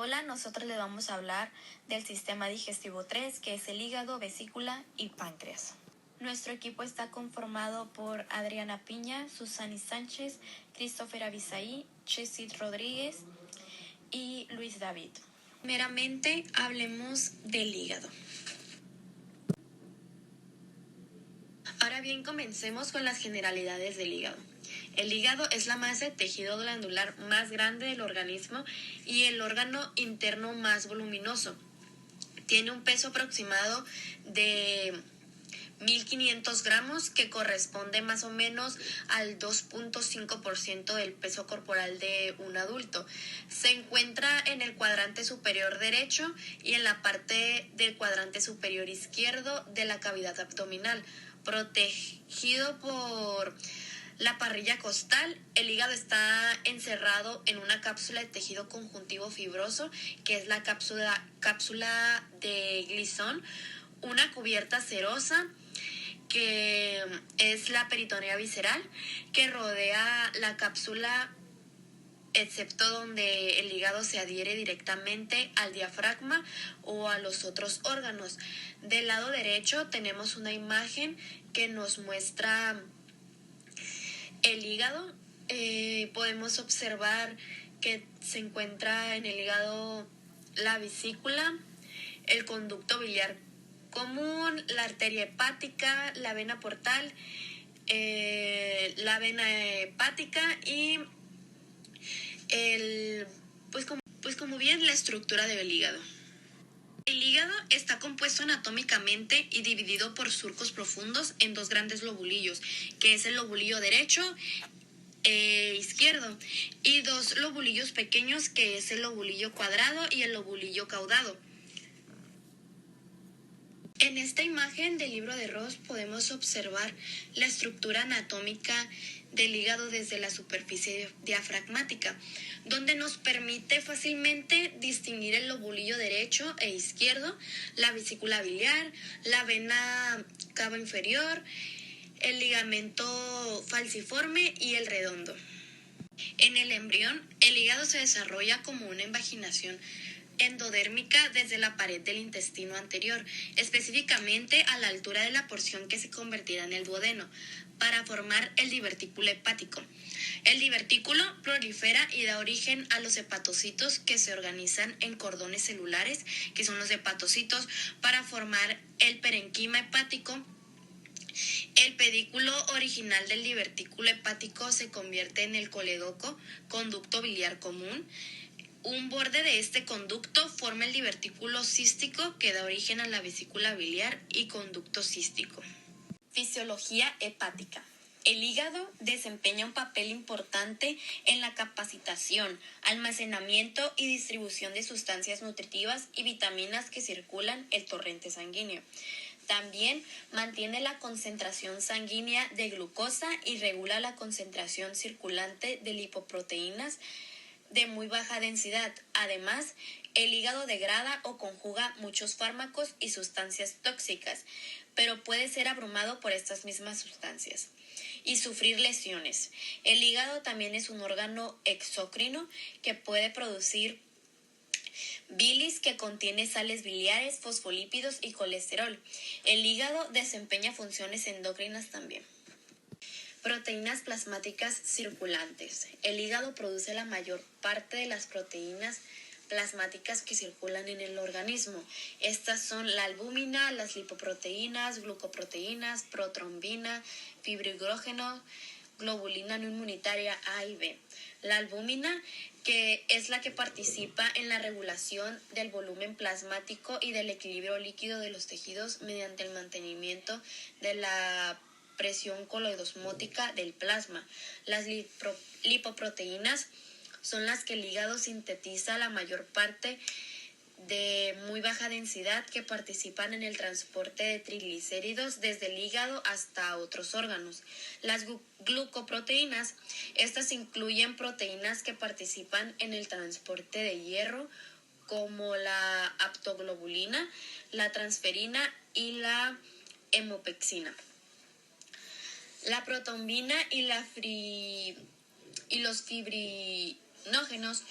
Hola, nosotros le vamos a hablar del sistema digestivo 3, que es el hígado, vesícula y páncreas. Nuestro equipo está conformado por Adriana Piña, Susani Sánchez, Christopher Abisaí, Chesit Rodríguez y Luis David. Primeramente, hablemos del hígado. Ahora bien, comencemos con las generalidades del hígado. El hígado es la masa de tejido glandular más grande del organismo y el órgano interno más voluminoso. Tiene un peso aproximado de 1.500 gramos, que corresponde más o menos al 2.5% del peso corporal de un adulto. Se encuentra en el cuadrante superior derecho y en la parte del cuadrante superior izquierdo de la cavidad abdominal. Protegido por la parrilla costal, el hígado está encerrado en una cápsula de tejido conjuntivo fibroso, que es la cápsula de Glisson, una cubierta serosa, que es la peritonea visceral, que rodea la cápsula, excepto donde el hígado se adhiere directamente al diafragma o a los otros órganos. Del lado derecho tenemos una imagen que nos muestra el hígado. Podemos observar que se encuentra en el hígado la vesícula, el conducto biliar común, la arteria hepática, la vena portal, la vena hepática y como bien la estructura del hígado. El hígado está compuesto anatómicamente y dividido por surcos profundos en dos grandes lobulillos, que es el lobulillo derecho izquierdo, y dos lobulillos pequeños, que es el lobulillo cuadrado y el lobulillo caudado. En esta imagen del libro de Ross podemos observar la estructura anatómica del hígado desde la superficie diafragmática, donde nos permite fácilmente distinguir el lobulillo derecho e izquierdo, la vesícula biliar, la vena cava inferior, el ligamento falciforme y el redondo. En el embrión, el hígado se desarrolla como una invaginación endodérmica desde la pared del intestino anterior, específicamente a la altura de la porción que se convertirá en el duodeno, para formar el divertículo hepático. El divertículo prolifera y da origen a los hepatocitos, que se organizan en cordones celulares, que son los hepatocitos, para formar el parenquima hepático. El pedículo original del divertículo hepático se convierte en el coledoco, conducto biliar común. Un borde de este conducto forma el divertículo cístico, que da origen a la vesícula biliar y conducto cístico. Fisiología hepática. El hígado desempeña un papel importante en la capacitación, almacenamiento y distribución de sustancias nutritivas y vitaminas que circulan el torrente sanguíneo. También mantiene la concentración sanguínea de glucosa y regula la concentración circulante de lipoproteínas de muy baja densidad. Además, el hígado degrada o conjuga muchos fármacos y sustancias tóxicas, pero puede ser abrumado por estas mismas sustancias y sufrir lesiones. El hígado también es un órgano exócrino que puede producir bilis, que contiene sales biliares, fosfolípidos y colesterol. El hígado desempeña funciones endocrinas también. Proteínas plasmáticas circulantes. El hígado produce la mayor parte de las proteínas plasmáticas que circulan en el organismo. Estas son la albúmina, las lipoproteínas, glucoproteínas, protrombina, fibrihidrógeno, globulina no inmunitaria A y B. La albúmina, que es la que participa en la regulación del volumen plasmático y del equilibrio líquido de los tejidos mediante el mantenimiento de la presión coloidosmótica del plasma. Las lipoproteínas son las que el hígado sintetiza, la mayor parte de muy baja densidad, que participan en el transporte de triglicéridos desde el hígado hasta otros órganos. Las glucoproteínas, estas incluyen proteínas que participan en el transporte de hierro, como la aptoglobulina, la transferina y la hemopexina. La protombina y los fibrinógenos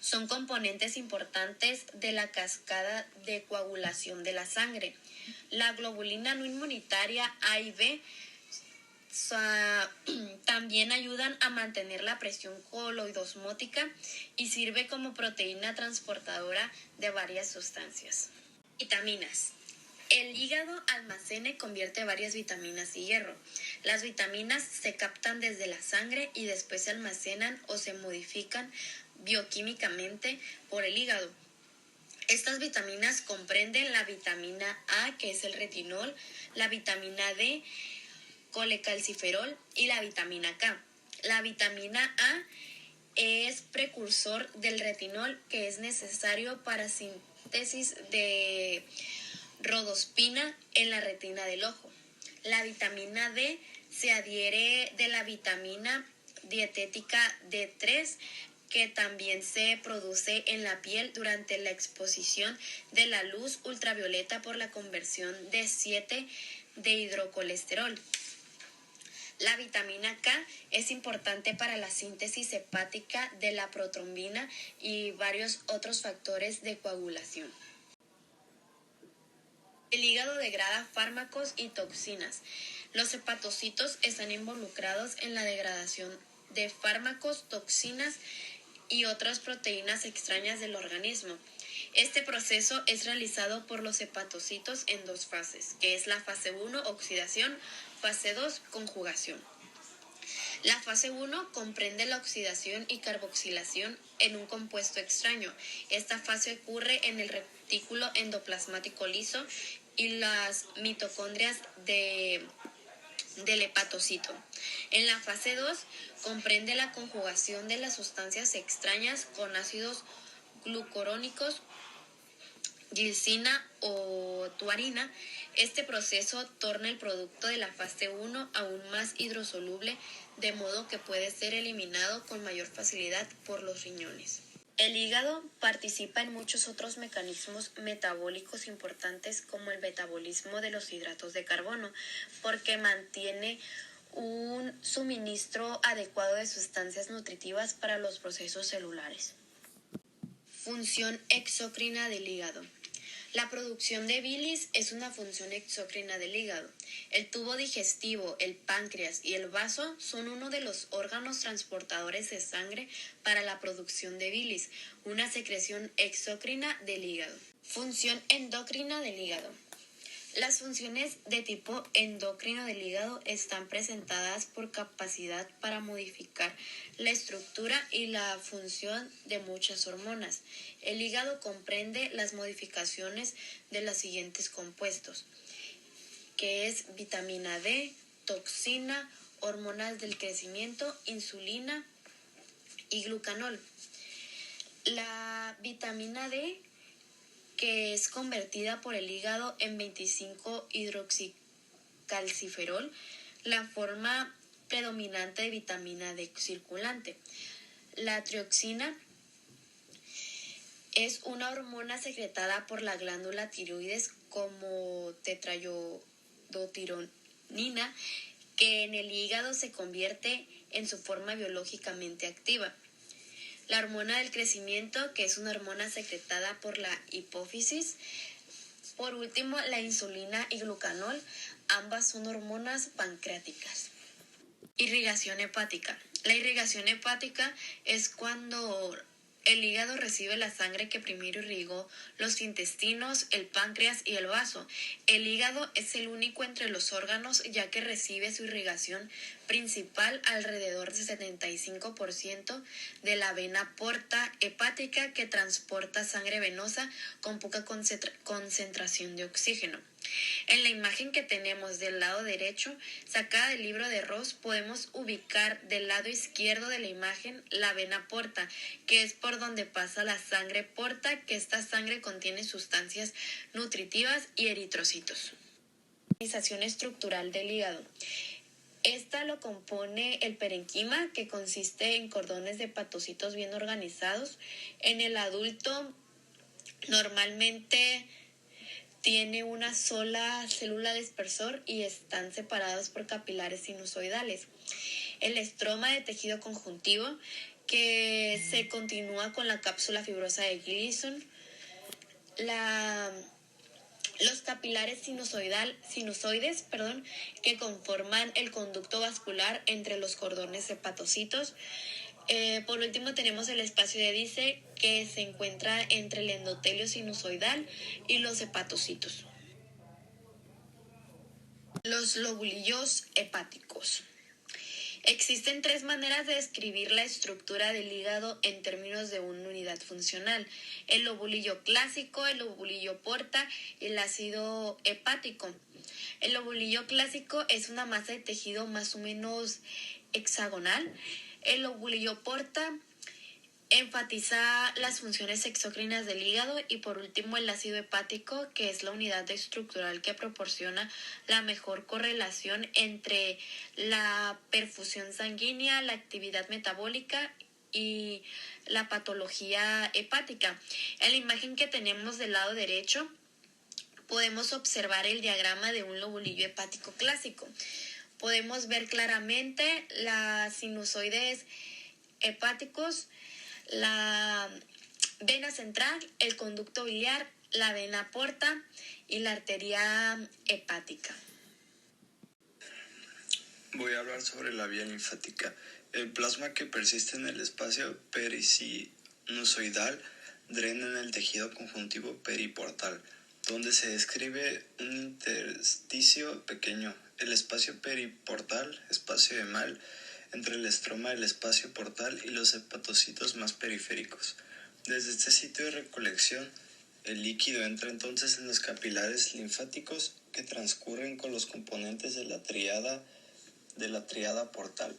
Son componentes importantes de la cascada de coagulación de la sangre. La globulina no inmunitaria A y B también ayudan a mantener la presión coloidosmótica y sirve como proteína transportadora de varias sustancias. Vitaminas. El hígado almacena y convierte varias vitaminas y hierro. Las vitaminas se captan desde la sangre y después se almacenan o se modifican bioquímicamente por el hígado. Estas vitaminas comprenden la vitamina A, que es el retinol, la vitamina D, colecalciferol, y la vitamina K. La vitamina A es precursor del retinol, que es necesario para síntesis de rodospina en la retina del ojo. La vitamina D se adhiere de la vitamina dietética D3, que también se produce en la piel durante la exposición de la luz ultravioleta por la conversión de 7 de hidrocolesterol. La vitamina K es importante para la síntesis hepática de la protrombina y varios otros factores de coagulación. El hígado degrada fármacos y toxinas. Los hepatocitos están involucrados en la degradación de fármacos, toxinas y otras proteínas extrañas del organismo. Este proceso es realizado por los hepatocitos en dos fases, que es la fase 1, oxidación, fase 2, conjugación. La fase 1 comprende la oxidación y carboxilación en un compuesto extraño. Esta fase ocurre en el retículo endoplasmático liso y las mitocondrias del hepatocito. En la fase 2 comprende la conjugación de las sustancias extrañas con ácidos glucurónicos, glicina o tuarina. Este proceso torna el producto de la fase 1 aún más hidrosoluble, de modo que puede ser eliminado con mayor facilidad por los riñones. El hígado participa en muchos otros mecanismos metabólicos importantes, como el metabolismo de los hidratos de carbono, porque mantiene un suministro adecuado de sustancias nutritivas para los procesos celulares. Función exócrina del hígado. La producción de bilis es una función exócrina del hígado. El tubo digestivo, el páncreas y el vaso son uno de los órganos transportadores de sangre para la producción de bilis, una secreción exócrina del hígado. Función endocrina del hígado. Las funciones de tipo endocrino del hígado están presentadas por capacidad para modificar la estructura y la función de muchas hormonas. El hígado comprende las modificaciones de los siguientes compuestos, que es vitamina D, toxina, hormonas del crecimiento, insulina y glucanol. La vitamina D, que es convertida por el hígado en 25-hidroxicalciferol, la forma predominante de vitamina D circulante. La trioxina es una hormona secretada por la glándula tiroides como tetraiodotironina, que en el hígado se convierte en su forma biológicamente activa. La hormona del crecimiento, que es una hormona secretada por la hipófisis. Por último, la insulina y glucanol, ambas son hormonas pancreáticas. Irrigación hepática. La irrigación hepática es cuando el hígado recibe la sangre que primero irrigó los intestinos, el páncreas y el vaso. El hígado es el único entre los órganos, ya que recibe su irrigación principal alrededor del 75% de la vena porta hepática, que transporta sangre venosa con poca concentración de oxígeno. En la imagen que tenemos del lado derecho, sacada del libro de Ross, podemos ubicar del lado izquierdo de la imagen la vena porta, que es por donde pasa la sangre porta, que esta sangre contiene sustancias nutritivas y eritrocitos. Organización estructural del hígado. Esta lo compone el parenquima, que consiste en cordones de hepatocitos bien organizados. En el adulto, normalmente tiene una sola célula dispersor y están separados por capilares sinusoidales. El estroma de tejido conjuntivo, que se continúa con la cápsula fibrosa de Gleason. Los capilares sinusoides, que conforman el conducto vascular entre los cordones hepatocitos. Por último tenemos el espacio de Dice, que se encuentra entre el endotelio sinusoidal y los hepatocitos. Los lobulillos hepáticos. Existen 3 maneras de describir la estructura del hígado en términos de una unidad funcional: el lobulillo clásico, el lobulillo porta y el ácido hepático. El lobulillo clásico es una masa de tejido más o menos hexagonal. El lobulillo porta enfatiza las funciones exócrinas del hígado, y por último el ácido hepático, que es la unidad estructural que proporciona la mejor correlación entre la perfusión sanguínea, la actividad metabólica y la patología hepática. En la imagen que tenemos del lado derecho podemos observar el diagrama de un lobulillo hepático clásico. Podemos ver claramente las sinusoides hepáticos, la vena central, el conducto biliar, la vena porta y la arteria hepática. Voy a hablar sobre la vía linfática. El plasma que persiste en el espacio perisinusoidal drena en el tejido conjuntivo periportal, donde se describe un intersticio pequeño, el espacio periportal, espacio emal, entre el estroma del espacio portal y los hepatocitos más periféricos. Desde este sitio de recolección, el líquido entra entonces en los capilares linfáticos que transcurren con los componentes de la tríada portal.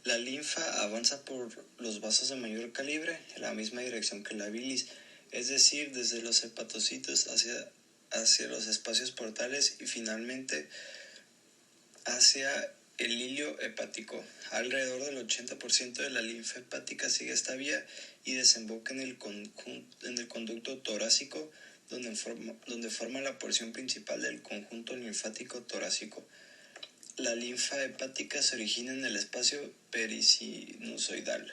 La linfa avanza por los vasos de mayor calibre en la misma dirección que la bilis, es decir, desde los hepatocitos hacia los espacios portales y finalmente hacia el hilio hepático. Alrededor del 80% de la linfa hepática sigue esta vía y desemboca en el conducto torácico, donde forma la porción principal del conjunto linfático torácico. La linfa hepática se origina en el espacio perisinusoidal.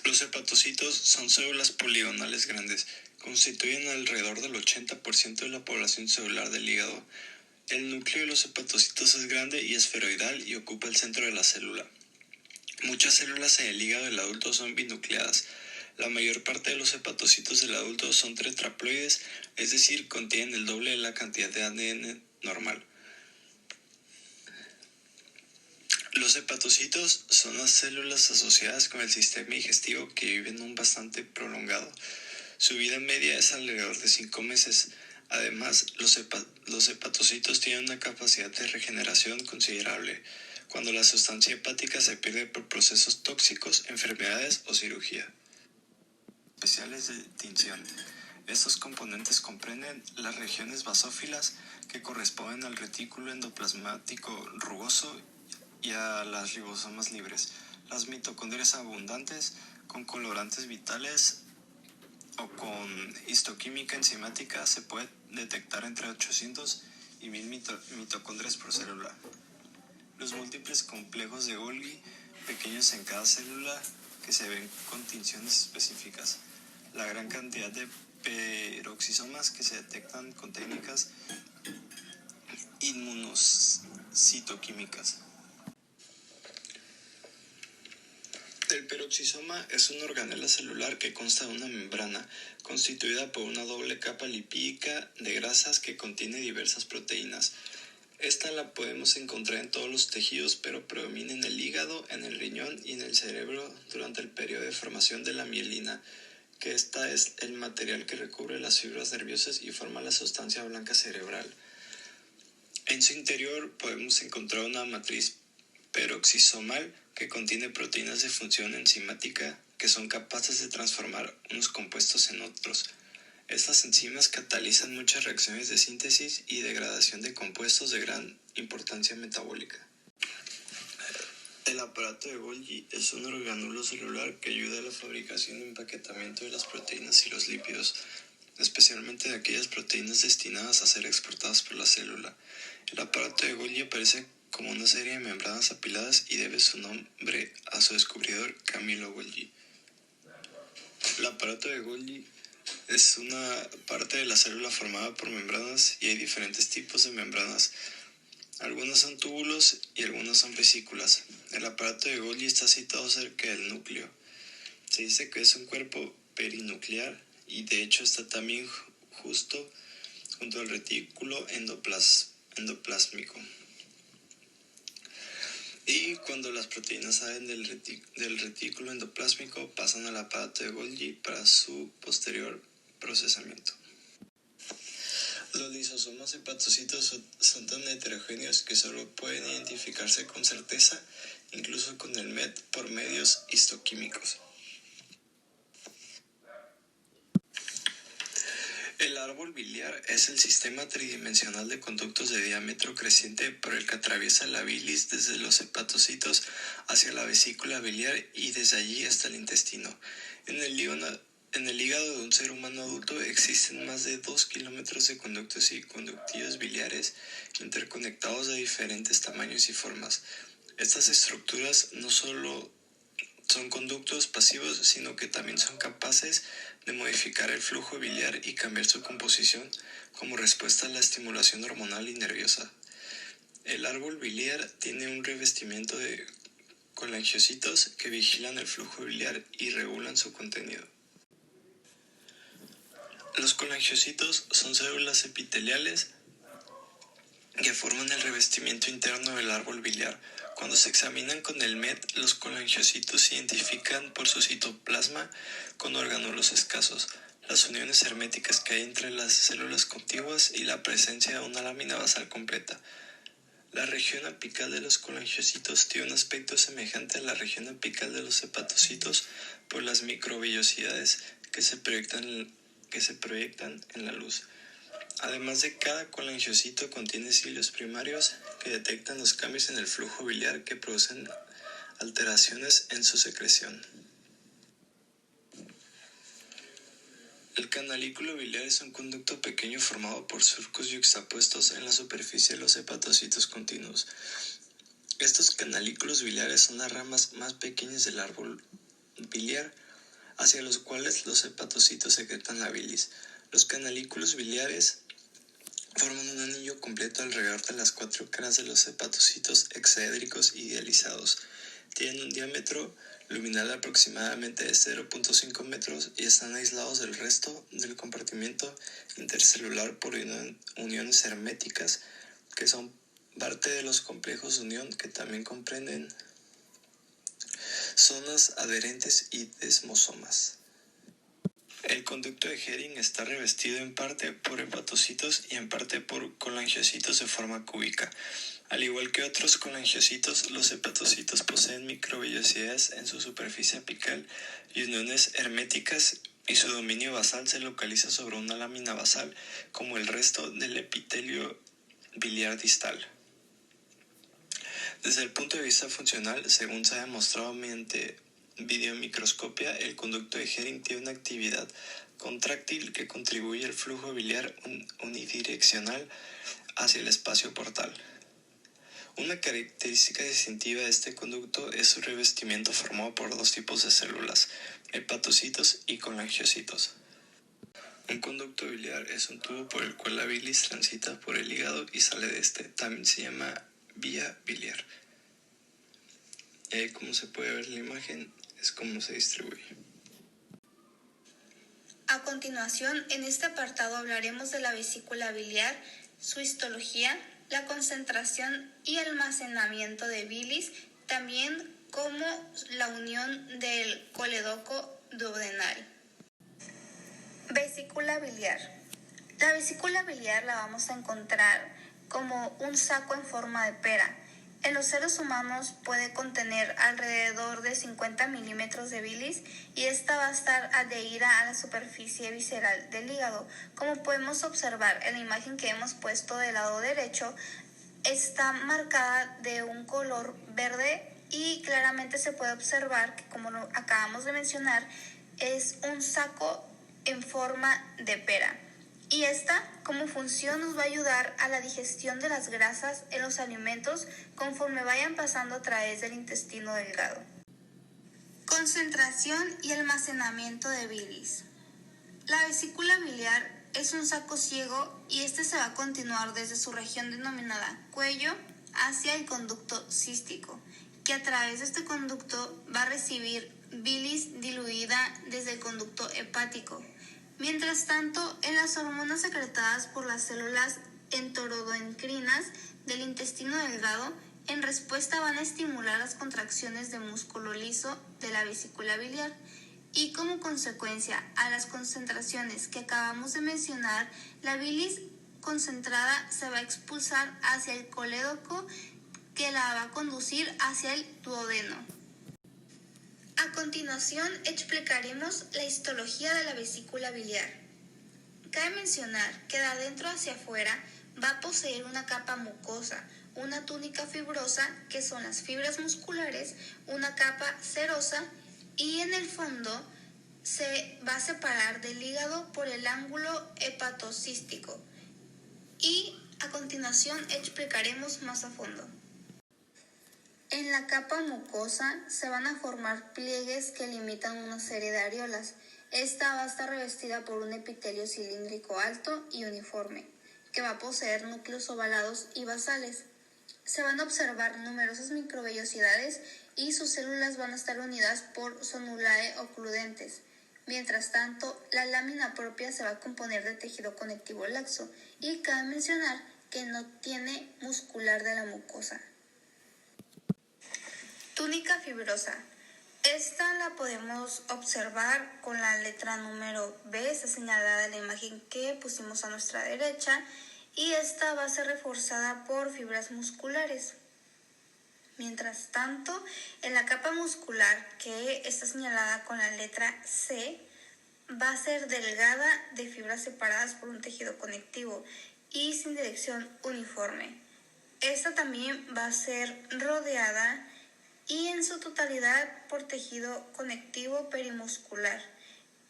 Los hepatocitos son células poligonales grandes, constituyen alrededor del 80% de la población celular del hígado. El núcleo de los hepatocitos es grande y esferoidal y ocupa el centro de la célula. Muchas células en el hígado del adulto son binucleadas. La mayor parte de los hepatocitos del adulto son tetraploides, es decir, contienen el doble de la cantidad de ADN normal. Los hepatocitos son las células asociadas con el sistema digestivo que viven un bastante prolongado. Su vida media es alrededor de 5 meses. Además, los hepatocitos tienen una capacidad de regeneración considerable cuando la sustancia hepática se pierde por procesos tóxicos, enfermedades o cirugía. Especiales de tinción. Estos componentes comprenden las regiones basófilas, que corresponden al retículo endoplasmático rugoso, y a las ribosomas libres. Las mitocondrias abundantes, con colorantes vitales o con histoquímica enzimática, se puede detectar entre 800 y 1000 mitocondrias por célula. Los múltiples complejos de Golgi, pequeños en cada célula, que se ven con tinciones específicas. La gran cantidad de peroxisomas que se detectan con técnicas inmunocitoquímicas. El peroxisoma es un organelo celular que consta de una membrana constituida por una doble capa lipídica de grasas que contiene diversas proteínas. Esta la podemos encontrar en todos los tejidos, pero predomina en el hígado, en el riñón y en el cerebro durante el periodo de formación de la mielina, que esta es el material que recubre las fibras nerviosas y forma la sustancia blanca cerebral. En su interior podemos encontrar una matriz peroxisomal que contiene proteínas de función enzimática que son capaces de transformar unos compuestos en otros. Estas enzimas catalizan muchas reacciones de síntesis y degradación de compuestos de gran importancia metabólica. El aparato de Golgi es un organulo celular que ayuda a la fabricación y empaquetamiento de las proteínas y los lípidos, especialmente de aquellas proteínas destinadas a ser exportadas por la célula. El aparato de Golgi aparece como una serie de membranas apiladas y debe su nombre a su descubridor Camillo Golgi. El aparato de Golgi es una parte de la célula formada por membranas y hay diferentes tipos de membranas. Algunas son túbulos y algunas son vesículas. El aparato de Golgi está situado cerca del núcleo. Se dice que es un cuerpo perinuclear y de hecho está también justo junto al retículo endoplásmico. Y cuando las proteínas salen del retículo endoplásmico pasan al aparato de Golgi para su posterior procesamiento. Los lisosomas hepatocitos son tan heterogéneos que solo pueden identificarse con certeza, incluso con el MET, por medios histoquímicos. El árbol biliar es el sistema tridimensional de conductos de diámetro creciente por el que atraviesa la bilis desde los hepatocitos hacia la vesícula biliar y desde allí hasta el intestino. En el hígado de un ser humano adulto existen más de 2 kilómetros de conductos y conductillos biliares interconectados de diferentes tamaños y formas. Estas estructuras no solo son conductos pasivos, sino que también son capaces de modificar el flujo biliar y cambiar su composición como respuesta a la estimulación hormonal y nerviosa. El árbol biliar tiene un revestimiento de colangiocitos que vigilan el flujo biliar y regulan su contenido. Los colangiocitos son células epiteliales que forman el revestimiento interno del árbol biliar. Cuando se examinan con el MET, los colangiocitos se identifican por su citoplasma con orgánulos escasos, las uniones herméticas que hay entre las células contiguas y la presencia de una lámina basal completa. La región apical de los colangiocitos tiene un aspecto semejante a la región apical de los hepatocitos por las microvellosidades que se proyectan en la luz. Además de cada colangiocito contiene cilios primarios que detectan los cambios en el flujo biliar que producen alteraciones en su secreción. El canalículo biliar es un conducto pequeño formado por surcos yuxtapuestos en la superficie de los hepatocitos continuos. Estos canalículos biliares son las ramas más pequeñas del árbol biliar, hacia los cuales los hepatocitos secretan la bilis. Los canalículos biliares forman un anillo completo alrededor de las 4 caras de los hepatocitos exaédricos idealizados. Tienen un diámetro luminal aproximadamente de 0.5 metros y están aislados del resto del compartimento intercelular por uniones herméticas que son parte de los complejos de unión que también comprenden zonas adherentes y desmosomas. El conducto de Hering está revestido en parte por hepatocitos y en parte por colangiocitos de forma cúbica. Al igual que otros colangiocitos, los hepatocitos poseen microvellosidades en su superficie apical y uniones herméticas, y su dominio basal se localiza sobre una lámina basal, como el resto del epitelio biliar distal. Desde el punto de vista funcional, según se ha demostrado mediante videomicroscopia, el conducto de Hering tiene una actividad contráctil que contribuye al flujo biliar unidireccional hacia el espacio portal. Una característica distintiva de este conducto es su revestimiento formado por 2 tipos de células, hepatocitos y colangiocitos. Un conducto biliar es un tubo por el cual la bilis transita por el hígado y sale de este. También se llama vía biliar. Como se puede ver en la imagen, es como se distribuye. A continuación, en este apartado hablaremos de la vesícula biliar, su histología, la concentración y almacenamiento de bilis, también como la unión del coledoco duodenal. Vesícula biliar. La vesícula biliar la vamos a encontrar como un saco en forma de pera. En los seres humanos puede contener alrededor de 50 milímetros de bilis y esta va a estar adherida a la superficie visceral del hígado. Como podemos observar en la imagen que hemos puesto del lado derecho, está marcada de un color verde y claramente se puede observar que, como acabamos de mencionar, es un saco en forma de pera. Y esta, como función, nos va a ayudar a la digestión de las grasas en los alimentos conforme vayan pasando a través del intestino delgado. Concentración y almacenamiento de bilis. La vesícula biliar es un saco ciego y este se va a continuar desde su región denominada cuello hacia el conducto cístico, que a través de este conducto va a recibir bilis diluida desde el conducto hepático. Mientras tanto, en las hormonas secretadas por las células entorodoencrinas del intestino delgado, en respuesta van a estimular las contracciones de músculo liso de la vesícula biliar. Y como consecuencia a las concentraciones que acabamos de mencionar, la bilis concentrada se va a expulsar hacia el colédoco, que la va a conducir hacia el duodeno. A continuación explicaremos la histología de la vesícula biliar. Cabe mencionar que de adentro hacia afuera va a poseer una capa mucosa, una túnica fibrosa, que son las fibras musculares, una capa serosa, y en el fondo se va a separar del hígado por el ángulo hepatocístico. Y a continuación explicaremos más a fondo. En la capa mucosa se van a formar pliegues que limitan una serie de areolas. Esta va a estar revestida por un epitelio cilíndrico alto y uniforme, que va a poseer núcleos ovalados y basales. Se van a observar numerosas microvellosidades y sus células van a estar unidas por zonulae ocludentes. Mientras tanto, la lámina propia se va a componer de tejido conectivo laxo y cabe mencionar que no tiene muscular de la mucosa. Túnica fibrosa. Esta la podemos observar con la letra número B, está señalada en la imagen que pusimos a nuestra derecha, y esta va a ser reforzada por fibras musculares. Mientras tanto, en la capa muscular, que está señalada con la letra C, va a ser delgada, de fibras separadas por un tejido conectivo y sin dirección uniforme. Esta también va a ser rodeada y en su totalidad por tejido conectivo perimuscular.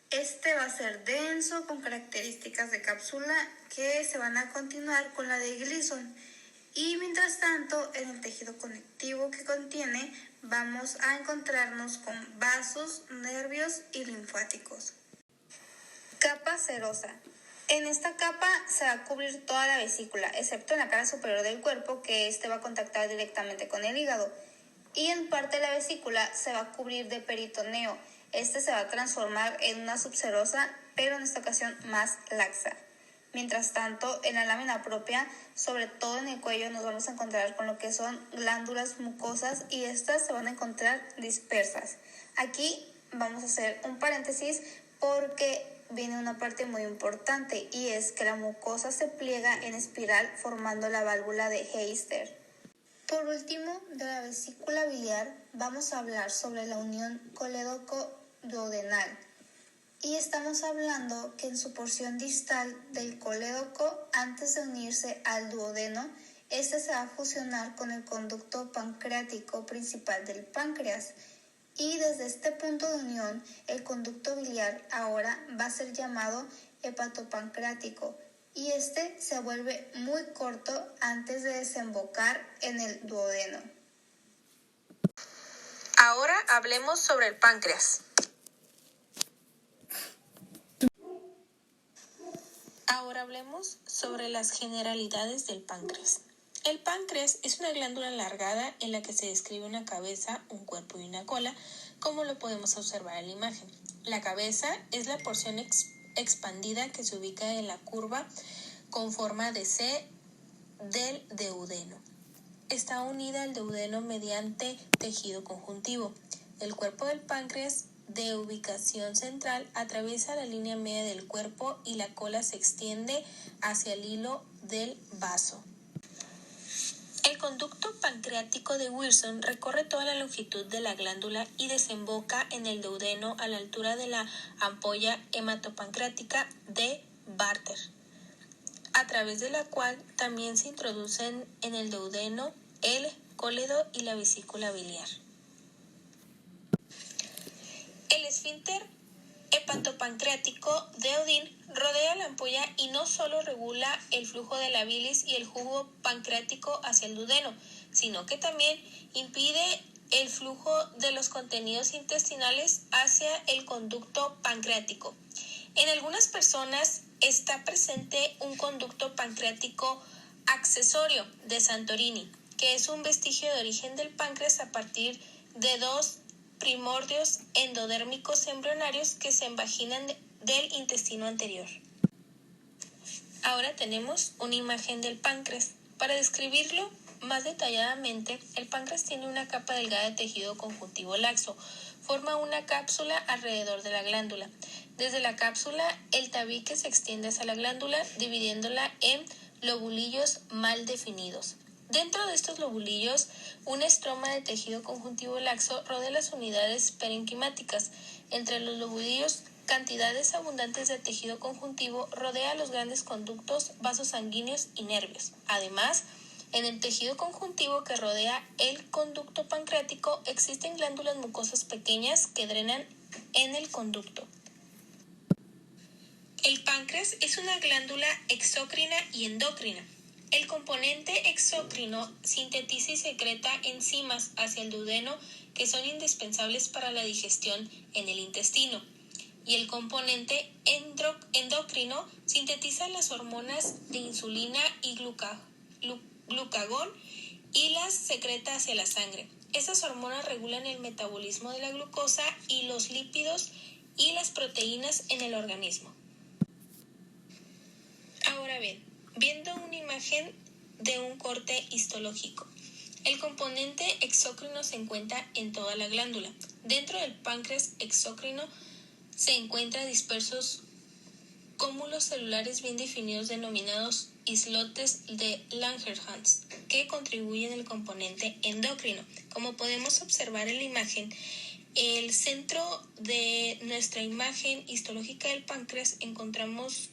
Este va a ser denso, con características de cápsula que se van a continuar con la de Gleason. Y mientras tanto, en el tejido conectivo que contiene, vamos a encontrarnos con vasos, nervios y linfáticos. Capa serosa. En esta capa se va a cubrir toda la vesícula, excepto en la cara superior del cuerpo, que este va a contactar directamente con el hígado. Y en parte de la vesícula se va a cubrir de peritoneo. Este se va a transformar en una subserosa, pero en esta ocasión más laxa. Mientras tanto, en la lámina propia, sobre todo en el cuello, nos vamos a encontrar con lo que son glándulas mucosas, y estas se van a encontrar dispersas. Aquí vamos a hacer un paréntesis porque viene una parte muy importante, y es que la mucosa se pliega en espiral formando la válvula de Heister. Por último, de la vesícula biliar vamos a hablar sobre la unión colédoco-duodenal. Y estamos hablando que en su porción distal del colédoco, antes de unirse al duodeno, este se va a fusionar con el conducto pancreático principal del páncreas. Y desde este punto de unión, el conducto biliar ahora va a ser llamado hepatopancreático, y este se vuelve muy corto antes de desembocar en el duodeno. Ahora hablemos sobre el páncreas. Ahora hablemos sobre las generalidades del páncreas. El páncreas es una glándula alargada en la que se describe una cabeza, un cuerpo y una cola, como lo podemos observar en la imagen. La cabeza es la porción expandida que se ubica en la curva con forma de C del duodeno. Está unida al duodeno mediante tejido conjuntivo. El cuerpo del páncreas, de ubicación central, atraviesa la línea media del cuerpo y la cola se extiende hacia el hilo del vaso. El conducto pancreático de Wilson recorre toda la longitud de la glándula y desemboca en el duodeno a la altura de la ampolla hematopancreática de Barter, a través de la cual también se introducen en el duodeno, el cóledo y la vesícula biliar. El esfínter hepatopancreático de Odin rodea la ampolla y no solo regula el flujo de la bilis y el jugo pancreático hacia el duodeno, sino que también impide el flujo de los contenidos intestinales hacia el conducto pancreático. En algunas personas está presente un conducto pancreático accesorio de Santorini, que es un vestigio de origen del páncreas a partir de dos primordios endodérmicos embrionarios que se invaginan del intestino anterior. Ahora tenemos una imagen del páncreas. Para describirlo más detalladamente, el páncreas tiene una capa delgada de tejido conjuntivo laxo. Forma una cápsula alrededor de la glándula. Desde la cápsula, el tabique se extiende hacia la glándula, dividiéndola en lobulillos mal definidos. Dentro de estos lobulillos, una estroma de tejido conjuntivo laxo rodea las unidades parenquimáticas. Entre los lobulillos, cantidades abundantes de tejido conjuntivo rodea los grandes conductos, vasos sanguíneos y nervios. Además, en el tejido conjuntivo que rodea el conducto pancreático existen glándulas mucosas pequeñas que drenan en el conducto. El páncreas es una glándula exócrina y endocrina. El componente exócrino sintetiza y secreta enzimas hacia el duodeno que son indispensables para la digestión en el intestino. Y el componente endocrino sintetiza las hormonas de insulina y glucagón y las secreta hacia la sangre. Estas hormonas regulan el metabolismo de la glucosa y los lípidos y las proteínas en el organismo. Ahora bien, viendo una imagen de un corte histológico. El componente exócrino se encuentra en toda la glándula. Dentro del páncreas exócrino se encuentran dispersos cúmulos celulares bien definidos denominados islotes de Langerhans, que contribuyen al componente endocrino. Como podemos observar en la imagen, el centro de nuestra imagen histológica del páncreas encontramos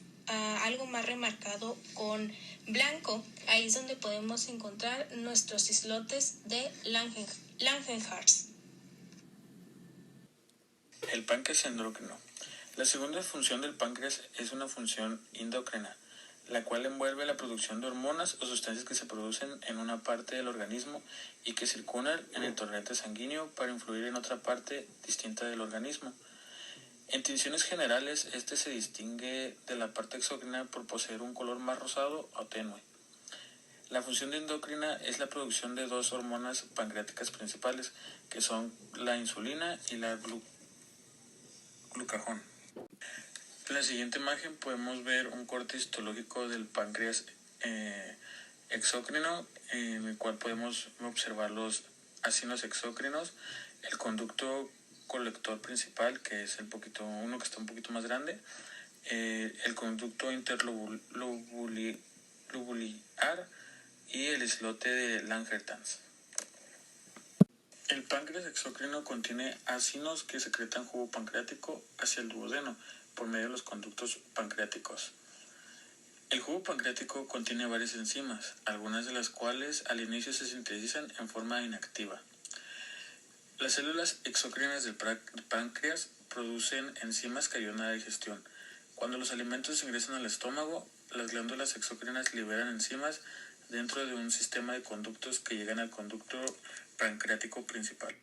algo más remarcado con blanco. Ahí es donde podemos encontrar nuestros islotes de Langerhans. El páncreas endocrino. La segunda función del páncreas es una función endocrina, la cual envuelve la producción de hormonas o sustancias que se producen en una parte del organismo y que circulan en el torrente sanguíneo para influir en otra parte distinta del organismo. En tinciones generales, este se distingue de la parte exócrina por poseer un color más rosado o tenue. La función de endocrina es la producción de dos hormonas pancreáticas principales, que son la insulina y la glucagón. En la siguiente imagen podemos ver un corte histológico del páncreas exócrino, en el cual podemos observar los acinos exócrinos, el conducto colector principal, que es uno que está un poquito más grande, el conducto interlobular y el islote de Langerhans. El páncreas exócrino contiene acinos que secretan jugo pancreático hacia el duodeno por medio de los conductos pancreáticos. El jugo pancreático contiene varias enzimas, algunas de las cuales al inicio se sintetizan en forma inactiva. Las células exócrinas del páncreas producen enzimas que ayudan a la digestión. Cuando los alimentos ingresan al estómago, las glándulas exócrinas liberan enzimas dentro de un sistema de conductos que llegan al conducto pancreático principal.